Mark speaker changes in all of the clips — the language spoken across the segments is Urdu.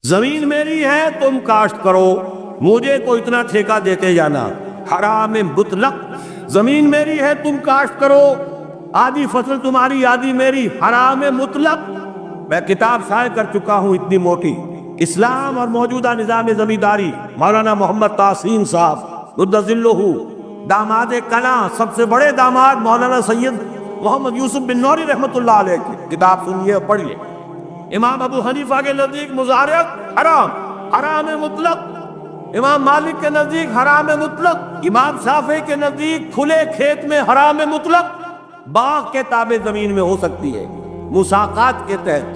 Speaker 1: زمین میری ہے تم کاشت کرو، مجھے کو اتنا ٹھیکہ دیتے جانا، حرام مطلق۔ زمین میری ہے تم کاشت کرو، آدھی فصل تمہاری آدھی میری، حرام مطلق۔ میں کتاب شائع کر چکا ہوں اتنی موٹی، اسلام اور موجودہ نظام زمینداری، مولانا محمد تحسین صاحب رد ذلہ، داماد کنا، سب سے بڑے داماد مولانا سید محمد یوسف بن نوری رحمۃ اللہ علیہ کی کتاب سنیے اور پڑھیے۔ امام ابو حنیفہ کے نزدیک مزارعت حرام، حرام مطلق۔ امام مالک کے نزدیک حرام مطلق۔ امام شافعی کے نزدیک کھلے کھیت میں حرام مطلق، باغ کے تابع زمین میں ہو سکتی ہے مساقات کے تحت۔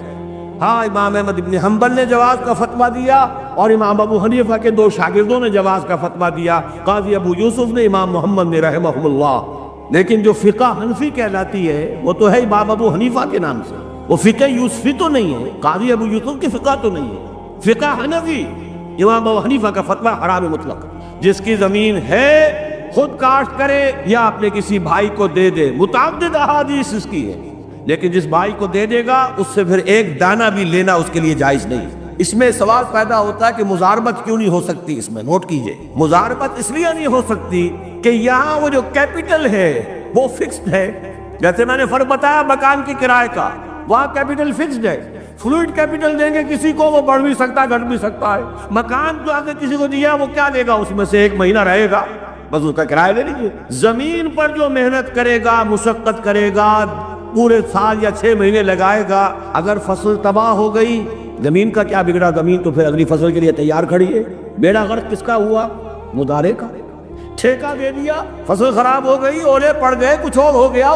Speaker 1: ہاں، امام احمد بن حنبل نے جواز کا فتویٰ دیا اور امام ابو حنیفہ کے دو شاگردوں نے جواز کا فتویٰ دیا، قاضی ابو یوسف نے، امام محمد نے رحمہم اللہ۔ لیکن جو فقہ حنفی کہلاتی ہے وہ تو ہے امام ابو حنیفہ کے نام سے، وہ فقہ یوسفی تو نہیں ہے، قاضی ابو یوسف کی فقہ تو نہیں ہے، فقہ حنفی۔ امام ابو حنیفہ کا فتویٰ حرام مطلق، جس کی زمین ہے خود کاشت کرے یا اپنے کسی بھائی کو دے دے، متعدد احادیث اس کی ہے، لیکن جس بھائی کو دے دے گا اس سے پھر ایک دانہ بھی لینا اس کے لیے جائز نہیں۔ اس میں سوال پیدا ہوتا ہے کہ مزاربت کیوں نہیں ہو سکتی؟ اس میں نوٹ کیجئے، مزاربت اس لیے نہیں ہو سکتی کہ یہاں وہ جو کیپٹل ہے وہ فکسڈ ہے۔ جیسے میں نے فرق بتایا مکان کی کرائے کا، وہاں کیپٹل فکسڈ ہے، فلوئڈ کیپٹل دیں گے کسی کو وہ بڑھ بھی سکتا ہے گھٹ بھی سکتا ہے۔ مکان جو اگر کسی کو دیا وہ کیا دے گا؟ اس میں سے ایک مہینہ رہے گا، بس اس کا کرایہ لے لیجیے۔ زمین پر جو محنت کرے گا، مشقت کرے گا، پورے سال یا 6 مہینے لگائے گا، اگر فصل تباہ ہو گئی، زمین کا کیا بگڑا؟ زمین تو پھر اگلی فصل کے لیے تیار کھڑی ہے۔ بیڑا غرق کس کا ہوا؟ مضارع کا۔ ٹھیکہ دے دیا، فصل خراب ہو گئی، اولے پڑ گئے، کچھ اور ہو گیا،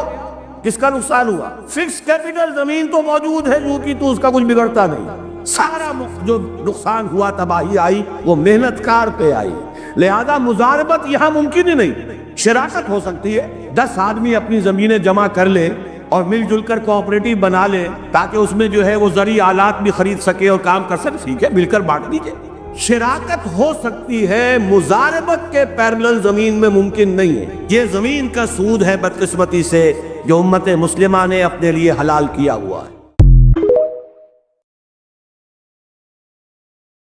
Speaker 1: کس کا نقصان ہوا؟ فکس کیپٹل زمین تو موجود ہے جو کہ تو اس کا کچھ بگڑتا نہیں، سارا جو نقصان ہوا، تباہی آئی، وہ محنت کار پہ آئی۔ لہذا مزاربت یہاں ممکن ہی نہیں۔ شراکت ہو سکتی ہے، 10 آدمی اپنی زمینیں جمع کر لیں اور مل جل کر کوآپریٹو بنا لیں تاکہ اس میں جو ہے وہ زرعی آلات بھی خرید سکے اور کام کر سکے، ٹھیک ہے، مل کر بانٹ دیجیے۔ شراکت ہو سکتی ہے، مزاربت کے پیرلل زمین میں ممکن نہیں ہے۔ یہ زمین کا سود ہے بدقسمتی سے جو امت مسلمہ نے اپنے لیے حلال کیا ہوا ہے۔